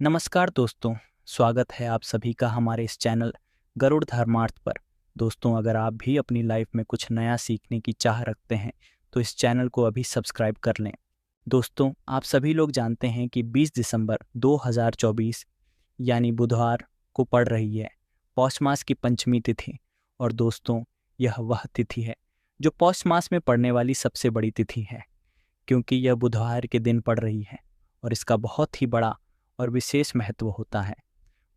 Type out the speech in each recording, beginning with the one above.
नमस्कार दोस्तों, स्वागत है आप सभी का हमारे इस चैनल गरुड़ धर्मार्थ पर। दोस्तों, अगर आप भी अपनी लाइफ में कुछ नया सीखने की चाह रखते हैं तो इस चैनल को अभी सब्सक्राइब कर लें। दोस्तों, आप सभी लोग जानते हैं कि 20 दिसंबर 2024 यानी बुधवार को पड़ रही है पौष मास की पंचमी तिथि। और दोस्तों, यह वह तिथि है जो पौष मास में पड़ने वाली सबसे बड़ी तिथि है, क्योंकि यह बुधवार के दिन पड़ रही है और इसका बहुत ही बड़ा और विशेष महत्व होता है।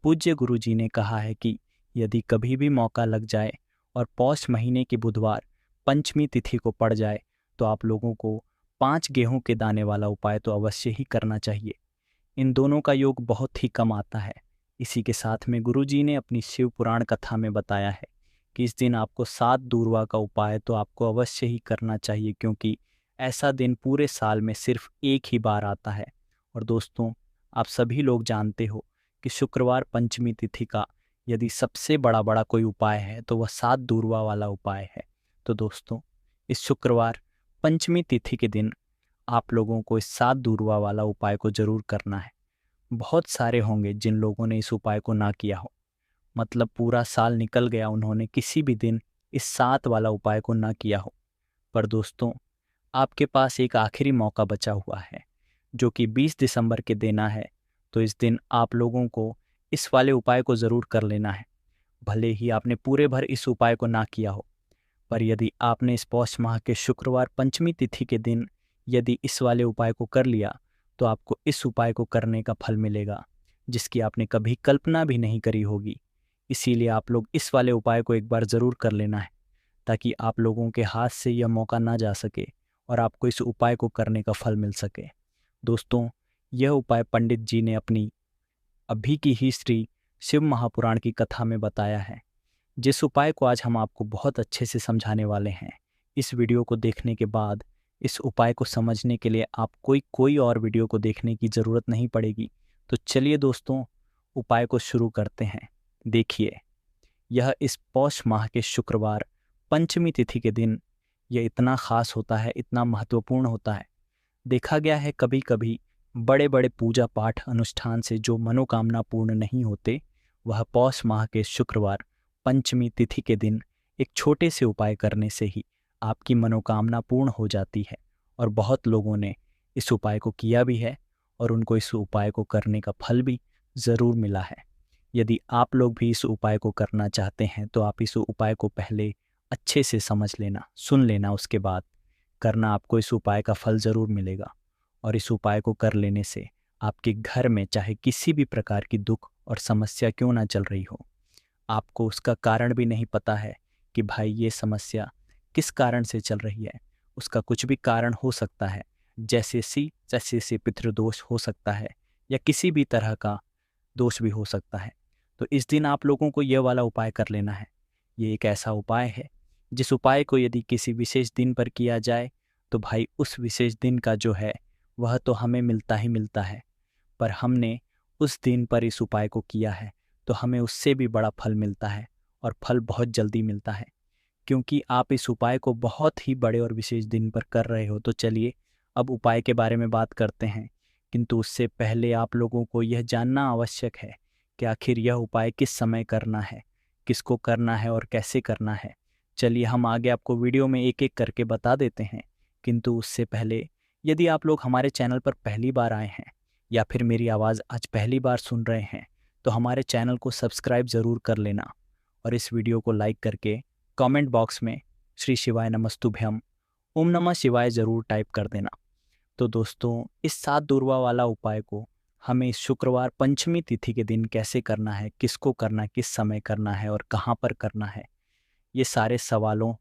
पूज्य गुरु जी ने कहा है कि यदि कभी भी मौका लग जाए और पौष महीने की बुधवार पंचमी तिथि को पड़ जाए तो आप लोगों को 5 गेहूं के दाने वाला उपाय तो अवश्य ही करना चाहिए। इन दोनों का योग बहुत ही कम आता है। इसी के साथ में गुरु जी ने अपनी शिव पुराण कथा में बताया है कि इस दिन आपको 7 दूर्वा का उपाय तो आपको अवश्य ही करना चाहिए, क्योंकि ऐसा दिन पूरे साल में सिर्फ एक ही बार आता है। और दोस्तों, आप सभी लोग जानते हो कि शुक्रवार पंचमी तिथि का यदि सबसे बड़ा कोई उपाय है तो वह 7 दूर्वा वाला उपाय है। तो दोस्तों, इस शुक्रवार पंचमी तिथि के दिन आप लोगों को इस 7 दूर्वा वाला उपाय को जरूर करना है। बहुत सारे होंगे जिन लोगों ने इस उपाय को ना किया हो, मतलब पूरा साल निकल गया, उन्होंने किसी भी दिन इस 7 वाला उपाय को ना किया हो। पर दोस्तों, आपके पास एक आखिरी मौका बचा हुआ है जो कि 20 दिसंबर के देना है। तो इस दिन आप लोगों को इस वाले उपाय को ज़रूर कर लेना है। भले ही आपने पूरे भर इस उपाय को ना किया हो, पर यदि आपने इस पौष माह के शुक्रवार पंचमी तिथि के दिन यदि इस वाले उपाय को कर लिया तो आपको इस उपाय को करने का फल मिलेगा जिसकी आपने कभी कल्पना भी नहीं करी होगी। इसीलिए आप लोग इस वाले उपाय को एक बार ज़रूर कर लेना है, ताकि आप लोगों के हाथ से यह मौका ना जा सके और आपको इस उपाय को करने का फल मिल सके। दोस्तों, यह उपाय पंडित जी ने अपनी अभी की ही श्री शिव महापुराण की कथा में बताया है, जिस उपाय को आज हम आपको बहुत अच्छे से समझाने वाले हैं। इस वीडियो को देखने के बाद इस उपाय को समझने के लिए आपको कोई और वीडियो को देखने की ज़रूरत नहीं पड़ेगी। तो चलिए दोस्तों, उपाय को शुरू करते हैं। देखिए, यह इस पौष माह के शुक्रवार पंचमी तिथि के दिन यह इतना खास होता है, इतना महत्वपूर्ण होता है। देखा गया है कभी कभी बड़े बड़े पूजा पाठ अनुष्ठान से जो मनोकामना पूर्ण नहीं होते, वह पौष माह के शुक्रवार पंचमी तिथि के दिन एक छोटे से उपाय करने से ही आपकी मनोकामना पूर्ण हो जाती है। और बहुत लोगों ने इस उपाय को किया भी है और उनको इस उपाय को करने का फल भी ज़रूर मिला है। यदि आप लोग भी इस उपाय को करना चाहते हैं तो आप इस उपाय को पहले अच्छे से समझ लेना, सुन लेना, उसके बाद करना। आपको इस उपाय का फल ज़रूर मिलेगा। और इस उपाय को कर लेने से आपके घर में चाहे किसी भी प्रकार की दुख और समस्या क्यों ना चल रही हो, आपको उसका कारण भी नहीं पता है कि भाई ये समस्या किस कारण से चल रही है, उसका कुछ भी कारण हो सकता है, जैसे पितृदोष हो सकता है या किसी भी तरह का दोष भी हो सकता है। तो इस दिन आप लोगों को यह वाला उपाय कर लेना है। ये एक ऐसा उपाय है जिस उपाय को यदि किसी विशेष दिन पर किया जाए तो भाई उस विशेष दिन का जो है वह तो हमें मिलता ही मिलता है, पर हमने उस दिन पर इस उपाय को किया है तो हमें उससे भी बड़ा फल मिलता है, और फल बहुत जल्दी मिलता है, क्योंकि आप इस उपाय को बहुत ही बड़े और विशेष दिन पर कर रहे हो। तो चलिए अब उपाय के बारे में बात करते हैं, किंतु उससे पहले आप लोगों को यह जानना आवश्यक है कि आखिर यह उपाय किस समय करना है, किसको करना है और कैसे करना है। चलिए हम आगे आपको वीडियो में एक एक करके बता देते हैं, किंतु उससे पहले यदि आप लोग हमारे चैनल पर पहली बार आए हैं या फिर मेरी आवाज़ आज पहली बार सुन रहे हैं तो हमारे चैनल को सब्सक्राइब ज़रूर कर लेना और इस वीडियो को लाइक करके कमेंट बॉक्स में श्री शिवाय नमस्तुभ्यम ओम नमः शिवाय ज़रूर टाइप कर देना। तो दोस्तों, इस 7 दूर्वा वाला उपाय को हमें इस शुक्रवार पंचमी तिथि के दिन कैसे करना है, किसको करना है, किस समय करना है और कहाँ पर करना है, ये सारे सवालों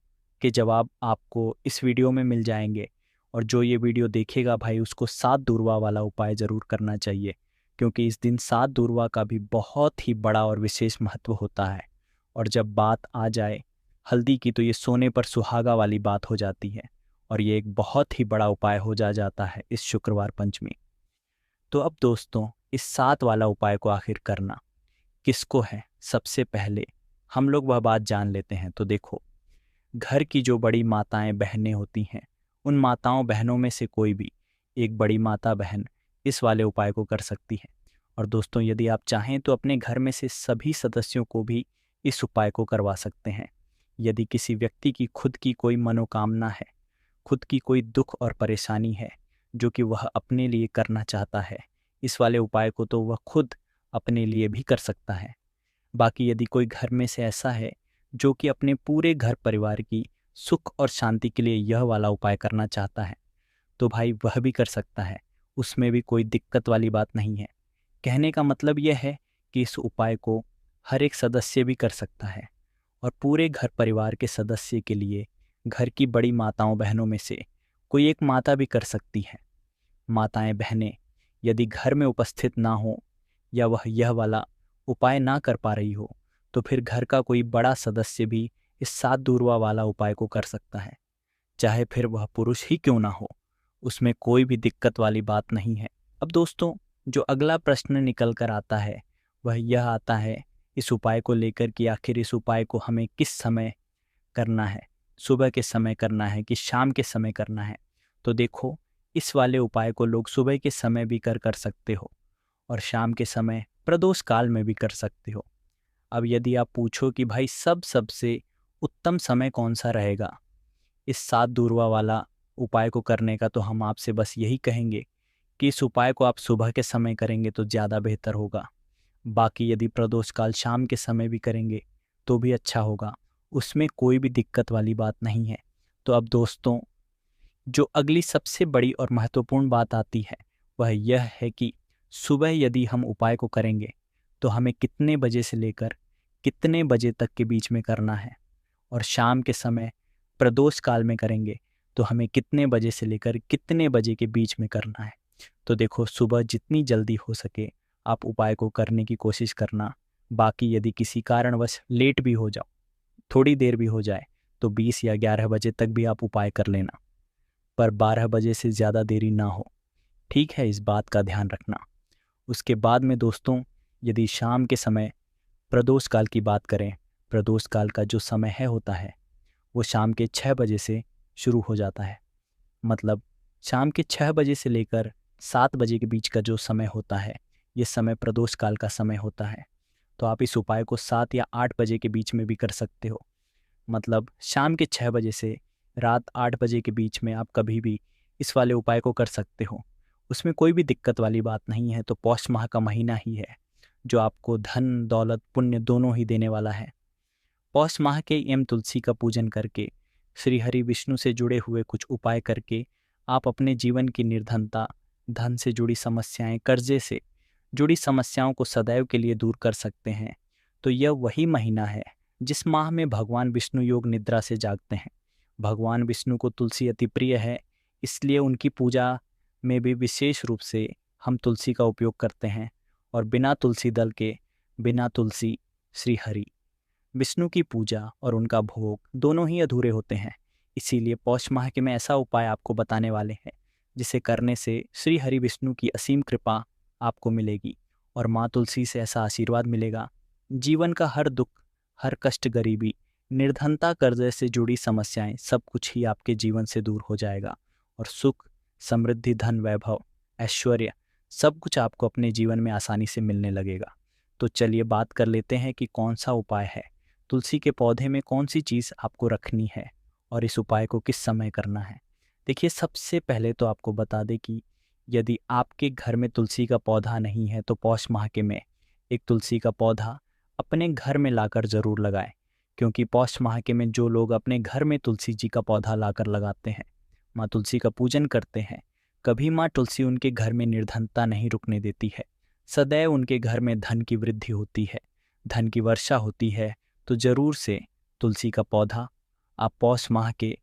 के जवाब आपको इस वीडियो में मिल जाएंगे। और जो ये वीडियो देखेगा भाई, उसको 7 दूर्वा वाला उपाय ज़रूर करना चाहिए, क्योंकि इस दिन 7 दूर्वा का भी बहुत ही बड़ा और विशेष महत्व होता है। और जब बात आ जाए हल्दी की तो ये सोने पर सुहागा वाली बात हो जाती है, और ये एक बहुत ही बड़ा उपाय हो जाता है इस शुक्रवार पंचमी। तो अब दोस्तों, इस 7 वाला उपाय को आखिर करना किसको है, सबसे पहले हम लोग वह बात जान लेते हैं। तो देखो, घर की जो बड़ी माताएं बहनें होती हैं, उन माताओं बहनों में से कोई भी एक बड़ी माता बहन इस वाले उपाय को कर सकती है। और दोस्तों, यदि आप चाहें तो अपने घर में से सभी सदस्यों को भी इस उपाय को करवा सकते हैं। यदि किसी व्यक्ति की खुद की कोई मनोकामना है, खुद की कोई दुख और परेशानी है जो कि वह अपने लिए करना चाहता है, इस वाले उपाय को तो वह खुद अपने लिए भी कर सकता है। बाकी यदि कोई घर में से ऐसा है जो कि अपने पूरे घर परिवार की सुख और शांति के लिए यह वाला उपाय करना चाहता है, तो भाई वह भी कर सकता है। उसमें भी कोई दिक्कत वाली बात नहीं है। कहने का मतलब यह है कि इस उपाय को हर एक सदस्य भी कर सकता है, और पूरे घर परिवार के सदस्य के लिए घर की बड़ी माताओं बहनों में से कोई एक माता भी कर सकती है। माताएं बहनें यदि घर में उपस्थित ना हो या वह यह वाला उपाय ना कर पा रही हो, तो फिर घर का कोई बड़ा सदस्य भी इस 7 दूरवा वाला उपाय को कर सकता है, चाहे फिर वह पुरुष ही क्यों ना हो। उसमें कोई भी दिक्कत वाली बात नहीं है। अब दोस्तों, जो अगला प्रश्न निकल कर आता है वह यह आता है इस उपाय को लेकर कि आखिर इस उपाय को हमें किस समय करना है, सुबह के समय करना है कि शाम के समय करना है। तो देखो, इस वाले उपाय को लोग सुबह के समय भी कर सकते हो और शाम के समय प्रदोष काल में भी कर सकते हो। अब यदि आप पूछो कि भाई सबसे उत्तम समय कौन सा रहेगा इस 7 दूरवा वाला उपाय को करने का, तो हम आपसे बस यही कहेंगे कि इस उपाय को आप सुबह के समय करेंगे तो ज़्यादा बेहतर होगा। बाकी यदि प्रदोष काल शाम के समय भी करेंगे तो भी अच्छा होगा, उसमें कोई भी दिक्कत वाली बात नहीं है। तो अब दोस्तों, जो अगली सबसे बड़ी और महत्वपूर्ण बात आती है वह यह है कि सुबह यदि हम उपाय को करेंगे तो हमें कितने बजे से लेकर कितने बजे तक के बीच में करना है, और शाम के समय प्रदोष काल में करेंगे तो हमें कितने बजे से लेकर कितने बजे के बीच में करना है। तो देखो, सुबह जितनी जल्दी हो सके आप उपाय को करने की कोशिश करना। बाकी यदि किसी कारणवश लेट भी हो जाओ, थोड़ी देर भी हो जाए, तो 20 या 11 बजे तक भी आप उपाय कर लेना, पर 12 बजे से ज़्यादा देरी ना हो। ठीक है, इस बात का ध्यान रखना। उसके बाद में दोस्तों, यदि शाम के समय प्रदोष काल की बात करें, प्रदोष काल का जो समय होता है वो शाम के 6 बजे से शुरू हो जाता है। मतलब शाम के 6 बजे से लेकर 7 बजे के बीच का जो समय होता है, ये समय प्रदोष काल का समय होता है। तो आप इस उपाय को 7 या 8 बजे के बीच में भी कर सकते हो। मतलब शाम के 6 बजे से रात 8 बजे के बीच में आप कभी भी इस वाले उपाय को कर सकते हो। उसमें कोई भी दिक्कत वाली बात नहीं है। तो पौष माह का महीना ही है जो आपको धन दौलत पुण्य दोनों ही देने वाला है। पौष माह के एम तुलसी का पूजन करके, श्री हरि विष्णु से जुड़े हुए कुछ उपाय करके आप अपने जीवन की निर्धनता, धन से जुड़ी समस्याएं, कर्जे से जुड़ी समस्याओं को सदैव के लिए दूर कर सकते हैं। तो यह वही महीना है जिस माह में भगवान विष्णु योग निद्रा से जागते हैं। भगवान विष्णु को तुलसी अति प्रिय है, इसलिए उनकी पूजा में भी विशेष रूप से हम तुलसी का उपयोग करते हैं। और बिना तुलसी दल के, बिना तुलसी श्री हरि विष्णु की पूजा और उनका भोग दोनों ही अधूरे होते हैं। इसीलिए पौष माह के में ऐसा उपाय आपको बताने वाले हैं जिसे करने से श्री हरि विष्णु की असीम कृपा आपको मिलेगी और माँ तुलसी से ऐसा आशीर्वाद मिलेगा, जीवन का हर दुख, हर कष्ट, गरीबी, निर्धनता, कर्जे से जुड़ी समस्याएं सब कुछ ही आपके जीवन से दूर हो जाएगा और सुख, समृद्धि, धन, वैभव, ऐश्वर्य सब कुछ आपको अपने जीवन में आसानी से मिलने लगेगा। तो चलिए बात कर लेते हैं कि कौन सा उपाय है, तुलसी के पौधे में कौन सी चीज़ आपको रखनी है और इस उपाय को किस समय करना है। देखिए, सबसे पहले तो आपको बता दें कि यदि आपके घर में तुलसी का पौधा नहीं है तो पौष माह के में एक तुलसी का पौधा अपने घर में लाकर ज़रूर लगाएं, क्योंकि पौष माह के में जो लोग अपने घर में तुलसी जी का पौधा लाकर लगाते हैं, माँ तुलसी का पूजन करते हैं, कभी माँ तुलसी उनके घर में निर्धनता नहीं रुकने देती है। सदैव उनके घर में धन की वृद्धि होती है, धन की वर्षा होती है। तो ज़रूर से तुलसी का पौधा आप पौष माह के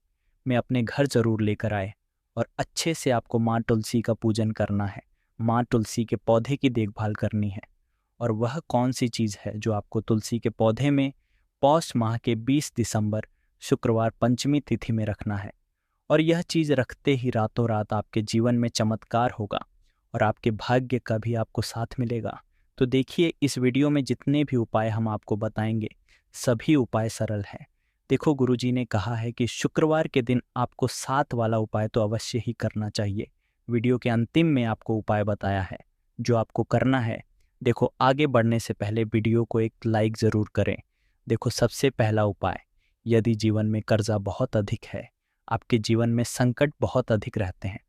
में अपने घर ज़रूर लेकर आए और अच्छे से आपको माँ तुलसी का पूजन करना है, माँ तुलसी के पौधे की देखभाल करनी है। और वह कौन सी चीज़ है जो आपको तुलसी के पौधे में पौष माह के 20 दिसंबर शुक्रवार पंचमी तिथि में रखना है। और यह चीज़ रखते ही रातों रात आपके जीवन में चमत्कार होगा और आपके भाग्य का भी आपको साथ मिलेगा। तो देखिए, इस वीडियो में जितने भी उपाय हम आपको बताएंगे सभी उपाय सरल हैं। देखो, गुरुजी ने कहा है कि शुक्रवार के दिन आपको 7 वाला उपाय तो अवश्य ही करना चाहिए। वीडियो के अंतिम में आपको उपाय बताया है जो आपको करना है। देखो, आगे बढ़ने से पहले वीडियो को एक लाइक ज़रूर करें। देखो, सबसे पहला उपाय, यदि जीवन में कर्जा बहुत अधिक है, आपके जीवन में संकट बहुत अधिक रहते हैं,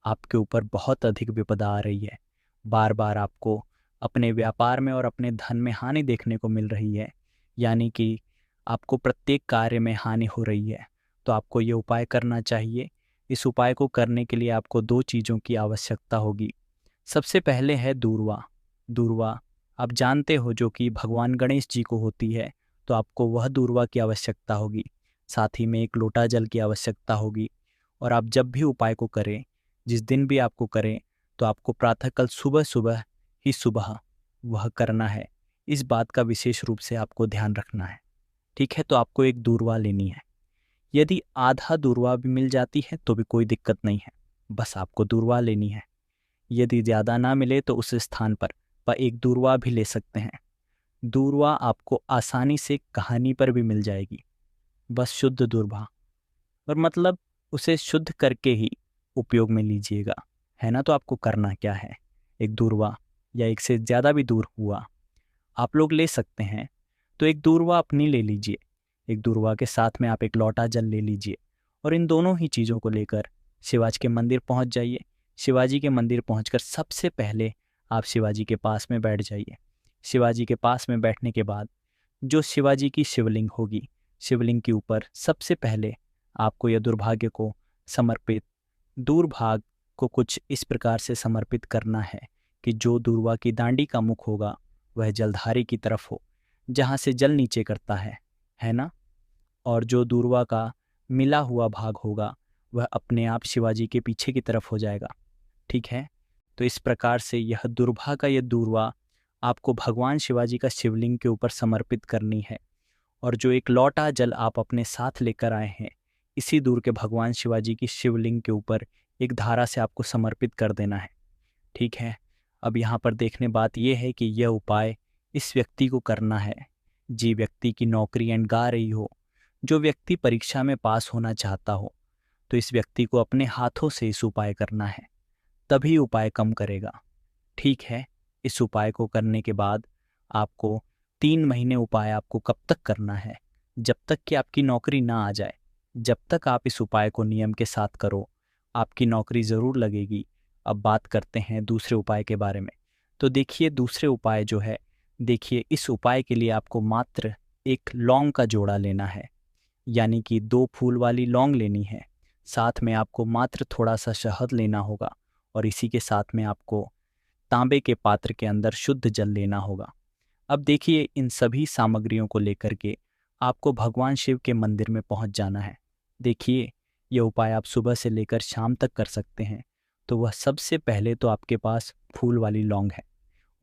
आपके ऊपर बहुत अधिक विपदा आ रही है, बार बार आपको अपने व्यापार में और अपने धन में हानि देखने को मिल रही है, यानी कि आपको प्रत्येक कार्य में हानि हो रही है, तो आपको ये उपाय करना चाहिए। इस उपाय को करने के लिए आपको दो चीज़ों की आवश्यकता होगी। सबसे पहले है दूर्वा। दूर्वा आप जानते हो, जो कि भगवान गणेश जी को होती है, तो आपको वह दूर्वा की आवश्यकता होगी। साथ ही में एक लोटा जल की आवश्यकता होगी। और आप जब भी उपाय को करें, जिस दिन भी आपको करें, तो आपको प्रातःकाल सुबह सुबह ही सुबह वह करना है। इस बात का विशेष रूप से आपको ध्यान रखना है। ठीक है, तो आपको एक दूर्वा लेनी है। यदि आधा दूर्वा भी मिल जाती है तो भी कोई दिक्कत नहीं है, बस आपको दूर्वा लेनी है। यदि ज़्यादा ना मिले तो उस स्थान पर एक दूर्वा भी ले सकते हैं। दूर्वा आपको आसानी से कहानी पर भी मिल जाएगी, बस शुद्ध दूर्वा। और मतलब उसे शुद्ध करके ही उपयोग में लीजिएगा, है ना। तो आपको करना क्या है, एक दूर्वा या एक से ज़्यादा भी दूर हुआ आप लोग ले सकते हैं, तो एक दूर्वा अपनी ले लीजिए। एक दूर्वा के साथ में आप एक लोटा जल ले लीजिए और इन दोनों ही चीज़ों को लेकर शिवाजी के मंदिर पहुंच जाइए। शिवाजी के मंदिर पहुंचकर सबसे पहले आप शिवाजी के पास में बैठ जाइए। शिवाजी के पास में बैठने के बाद जो शिवाजी की शिवलिंग होगी, शिवलिंग के ऊपर सबसे पहले आपको यह दुर्भाग्य को समर्पित, दूरभाग को कुछ इस प्रकार से समर्पित करना है कि जो दूर्वा की दांडी का मुख होगा वह जलधारी की तरफ हो, जहाँ से जल नीचे करता है ना। और जो दूर्वा का मिला हुआ भाग होगा वह अपने आप शिवाजी के पीछे की तरफ हो जाएगा। ठीक है, तो इस प्रकार से यह दुर्भा का यह दूर्वा आपको भगवान शिवाजी का शिवलिंग के ऊपर समर्पित करनी है। और जो एक लोटा जल आप अपने साथ लेकर आए हैं, इसी दूर के भगवान शिवाजी की शिवलिंग के ऊपर एक धारा से आपको समर्पित कर देना है। ठीक है, अब यहाँ पर देखने बात यह है कि यह उपाय इस व्यक्ति को करना है, जी व्यक्ति की नौकरी एंड गा रही हो, जो व्यक्ति परीक्षा में पास होना चाहता हो, तो इस व्यक्ति को अपने हाथों से इस उपाय करना है, तभी उपाय कम करेगा। ठीक है, इस उपाय को करने के बाद आपको 3 महीने उपाय आपको कब तक करना है, जब तक कि आपकी नौकरी ना आ जाए। जब तक आप इस उपाय को नियम के साथ करो, आपकी नौकरी ज़रूर लगेगी। अब बात करते हैं दूसरे उपाय के बारे में। तो देखिए, दूसरे उपाय जो है, देखिए इस उपाय के लिए आपको मात्र एक लौंग का जोड़ा लेना है, यानी कि 2 फूल वाली लौंग लेनी है। साथ में आपको मात्र थोड़ा सा शहद लेना होगा और इसी के साथ में आपको तांबे के पात्र के अंदर शुद्ध जल लेना होगा। अब देखिए, इन सभी सामग्रियों को लेकर के आपको भगवान शिव के मंदिर में पहुंच जाना है। देखिए, यह उपाय आप सुबह से लेकर शाम तक कर सकते हैं। तो वह सबसे पहले तो आपके पास फूल वाली लौंग है,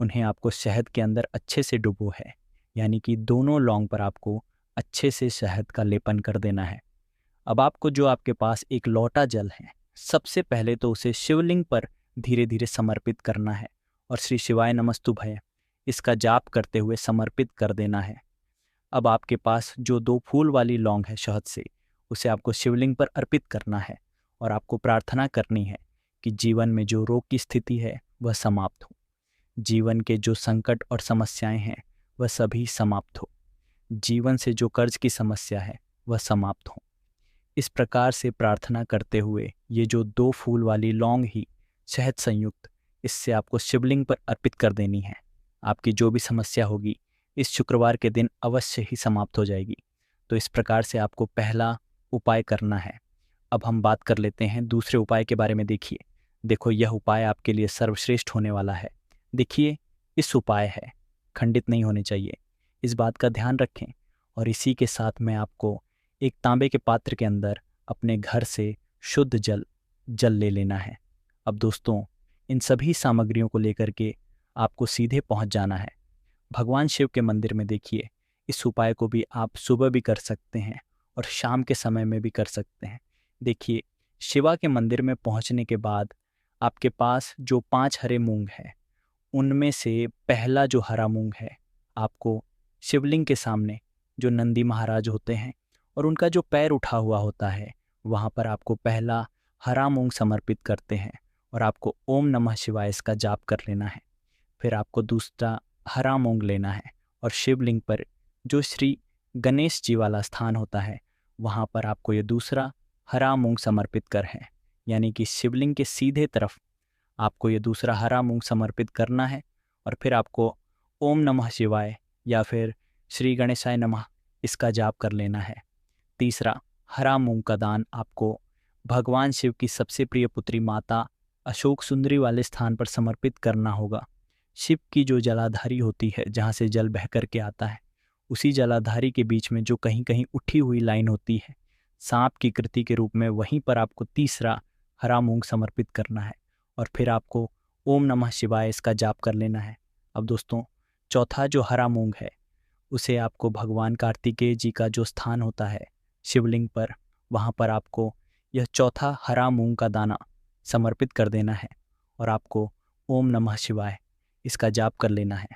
उन्हें आपको शहद के अंदर अच्छे से डुबो है, यानी कि दोनों लौंग पर आपको अच्छे से शहद का लेपन कर देना है। अब आपको जो आपके पास एक लोटा जल है, सबसे पहले तो उसे शिवलिंग पर धीरे धीरे समर्पित करना है और श्री शिवाय नमस्तुभ्यं इसका जाप करते हुए समर्पित कर देना है। अब आपके पास जो 2 फूल वाली लौंग है शहद से, उसे आपको शिवलिंग पर अर्पित करना है और आपको प्रार्थना करनी है कि जीवन में जो रोग की स्थिति है वह समाप्त हो, जीवन के जो संकट और समस्याएं हैं वह सभी समाप्त हो, जीवन से जो कर्ज की समस्या है वह समाप्त हो। इस प्रकार से प्रार्थना करते हुए ये जो 2 फूल वाली लौंग ही शहद संयुक्त, इससे आपको शिवलिंग पर अर्पित कर देनी है। आपकी जो भी समस्या होगी इस शुक्रवार के दिन अवश्य ही समाप्त हो जाएगी। तो इस प्रकार से आपको पहला उपाय करना है। अब हम बात कर लेते हैं दूसरे उपाय के बारे में। देखो, यह उपाय आपके लिए सर्वश्रेष्ठ होने वाला है। देखिए, इस उपाय है, खंडित नहीं होने चाहिए, इस बात का ध्यान रखें। और इसी के साथ में आपको एक तांबे के पात्र के अंदर अपने घर से शुद्ध जल ले लेना है। अब दोस्तों, इन सभी सामग्रियों को लेकर के आपको सीधे पहुंच जाना है भगवान शिव के मंदिर में। देखिए, इस उपाय को भी आप सुबह भी कर सकते हैं और शाम के समय में भी कर सकते हैं। देखिए, शिवा के मंदिर में पहुंचने के बाद आपके पास जो 5 हरे मूंग है, उनमें से पहला जो हरा मूंग है, आपको शिवलिंग के सामने जो नंदी महाराज होते हैं और उनका जो पैर उठा हुआ होता है, वहाँ पर आपको पहला हरा मूंग समर्पित करते हैं और आपको ओम नमः शिवाय इसका जाप कर लेना है। फिर आपको दूसरा हरा मूंग लेना है और शिवलिंग पर जो श्री गणेश जी वाला स्थान होता है वहाँ पर आपको ये दूसरा हरा मूंग समर्पित कर है, यानी कि शिवलिंग के सीधे तरफ आपको ये दूसरा हरा मूंग समर्पित करना है। और फिर आपको ओम नमः शिवाय या फिर श्री गणेशाय नमः इसका जाप कर लेना है। तीसरा, हरा मूंग का दान आपको भगवान शिव की सबसे प्रिय पुत्री माता अशोक सुंदरी वाले स्थान पर समर्पित करना होगा। शिव की जो जलाधारी होती है, जहाँ से जल बह कर के आता है, उसी जलाधारी के बीच में जो कहीं कहीं उठी हुई लाइन होती है सांप की कृति के रूप में, वहीं पर आपको तीसरा हरा मूंग समर्पित करना है और फिर आपको ओम नमः शिवाय इसका जाप कर लेना है। अब दोस्तों, चौथा जो हरा मूंग है उसे आपको भगवान कार्तिकेय जी का जो स्थान होता है शिवलिंग पर, वहाँ पर आपको यह चौथा हरा मूंग का दाना समर्पित कर देना है और आपको ओम नमः शिवाय इसका जाप कर लेना है।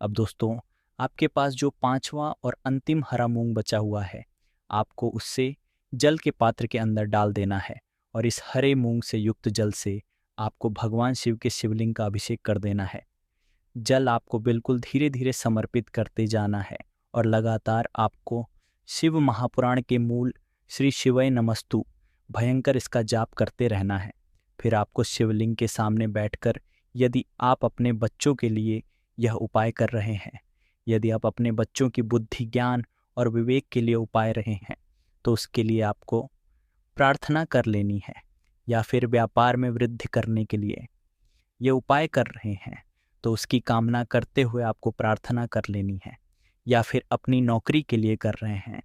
अब दोस्तों, आपके पास जो पांचवा और अंतिम हरा मूंग बचा हुआ है, आपको उससे जल के पात्र के अंदर डाल देना है और इस हरे मूंग से युक्त जल से आपको भगवान शिव के शिवलिंग का अभिषेक कर देना है। जल आपको बिल्कुल धीरे धीरे समर्पित करते जाना है और लगातार आपको शिव महापुराण के मूल श्री शिवय नमस्तु भयंकर इसका जाप करते रहना है। फिर आपको शिवलिंग के सामने बैठकर, यदि आप अपने बच्चों के लिए यह उपाय कर रहे हैं, यदि आप अपने बच्चों की बुद्धि, ज्ञान और विवेक के लिए उपाय रहे हैं, तो उसके लिए आपको प्रार्थना कर लेनी है। या फिर व्यापार में वृद्धि करने के लिए ये उपाय कर रहे हैं तो उसकी कामना करते हुए आपको प्रार्थना कर लेनी है। या फिर अपनी नौकरी के लिए कर रहे हैं,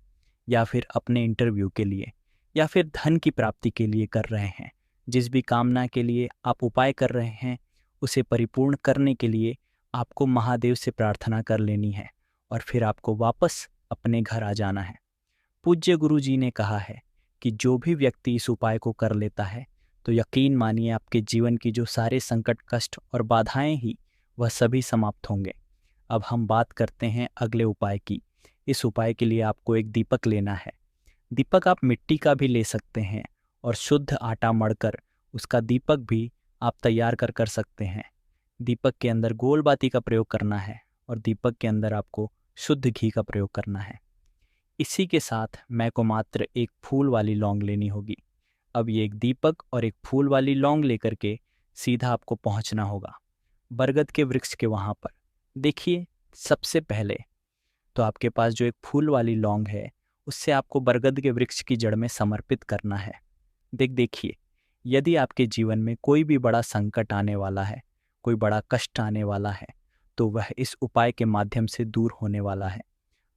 या फिर अपने इंटरव्यू के लिए, या फिर धन की प्राप्ति के लिए कर रहे हैं, जिस भी कामना के लिए आप उपाय कर रहे हैं उसे परिपूर्ण करने के लिए आपको महादेव से प्रार्थना कर लेनी है और फिर आपको वापस अपने घर आ जाना है। पूज्य गुरु जी ने कहा है कि जो भी व्यक्ति इस उपाय को कर लेता है तो यकीन मानिए आपके जीवन की जो सारे संकट, कष्ट और बाधाएं ही, वह सभी समाप्त होंगे। अब हम बात करते हैं अगले उपाय की। इस उपाय के लिए आपको एक दीपक लेना है। दीपक आप मिट्टी का भी ले सकते हैं और शुद्ध आटा मढ़कर उसका दीपक भी आप तैयार कर सकते हैं। दीपक के अंदर गोल बाती का प्रयोग करना है और दीपक के अंदर आपको शुद्ध घी का प्रयोग करना है। इसी के साथ मैं को मात्र एक फूल वाली लौंग लेनी होगी। अब ये एक दीपक और एक फूल वाली लौंग लेकर के सीधा आपको पहुंचना होगा बरगद के वृक्ष के वहाँ पर। देखिए, सबसे पहले तो आपके पास जो एक फूल वाली लौंग है उससे आपको बरगद के वृक्ष की जड़ में समर्पित करना है। देखिए, यदि आपके जीवन में कोई भी बड़ा संकट आने वाला है, कोई बड़ा कष्ट आने वाला है, तो वह इस उपाय के माध्यम से दूर होने वाला है।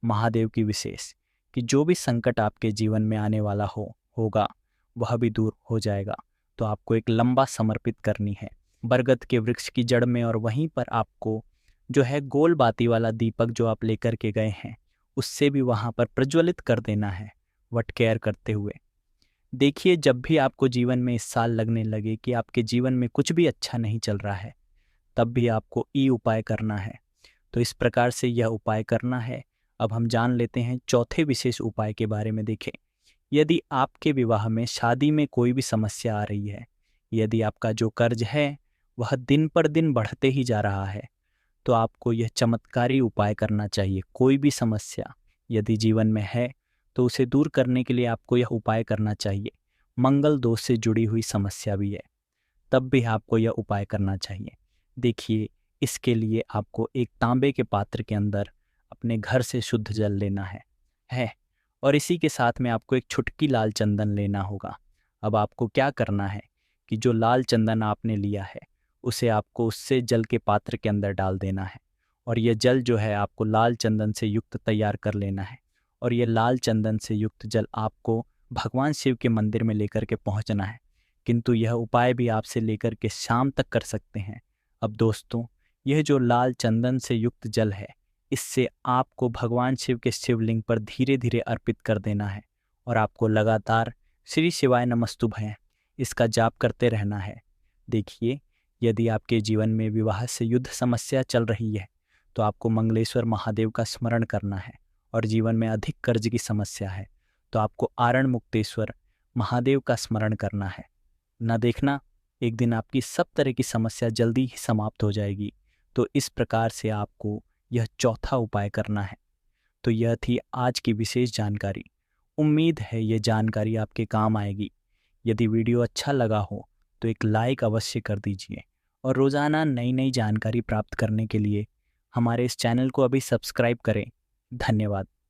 महादेव की विशेष कि जो भी संकट आपके जीवन में आने वाला होगा वह भी दूर हो जाएगा। तो आपको एक लंबा समर्पित करनी है बरगद के वृक्ष की जड़ में, और वहीं पर आपको जो है गोल बाती वाला दीपक जो आप लेकर के गए हैं उससे भी वहाँ पर प्रज्वलित कर देना है वट केयर करते हुए। देखिए, जब भी आपको जीवन में इस साल लगने लगे कि आपके जीवन में कुछ भी अच्छा नहीं चल रहा है, तब भी आपको ई उपाय करना है। तो इस प्रकार से यह उपाय करना है। अब हम जान लेते हैं चौथे विशेष उपाय के बारे में। देखें, यदि आपके विवाह में, शादी में कोई भी समस्या आ रही है, यदि आपका जो कर्ज है वह दिन पर दिन बढ़ते ही जा रहा है, तो आपको यह चमत्कारी उपाय करना चाहिए। कोई भी समस्या यदि जीवन में है तो उसे दूर करने के लिए आपको यह उपाय करना चाहिए। मंगल दोष से जुड़ी हुई समस्या भी है, तब भी आपको यह उपाय करना चाहिए। देखिए, इसके लिए आपको एक तांबे के पात्र के अंदर अपने घर से शुद्ध जल लेना है और इसी के साथ में आपको एक छुटकी लाल चंदन लेना होगा। अब आपको क्या करना है कि जो लाल चंदन आपने लिया है उसे आपको उससे जल के पात्र के अंदर डाल देना है और यह जल जो है आपको लाल चंदन से युक्त तैयार कर लेना है और यह लाल चंदन से युक्त जल आपको भगवान शिव के मंदिर में लेकर के पहुंचना है। किंतु यह उपाय भी आपसे लेकर के शाम तक कर सकते हैं। अब दोस्तों, यह जो लाल चंदन से युक्त जल है, इससे आपको भगवान शिव के शिवलिंग पर धीरे धीरे अर्पित कर देना है और आपको लगातार श्री शिवाय नमस्तुभय इसका जाप करते रहना है। देखिए, यदि आपके जीवन में विवाह से युद्ध समस्या चल रही है तो आपको मंगलेश्वर महादेव का स्मरण करना है, और जीवन में अधिक कर्ज की समस्या है तो आपको आरण मुक्तेश्वर महादेव का स्मरण करना है। न देखना, एक दिन आपकी सब तरह की समस्या जल्दी ही समाप्त हो जाएगी। तो इस प्रकार से आपको यह चौथा उपाय करना है। तो यह थी आज की विशेष जानकारी। उम्मीद है ये जानकारी आपके काम आएगी। यदि वीडियो अच्छा लगा हो तो एक लाइक अवश्य कर दीजिए और रोज़ाना नई नई जानकारी प्राप्त करने के लिए हमारे इस चैनल को अभी सब्सक्राइब करें। धन्यवाद।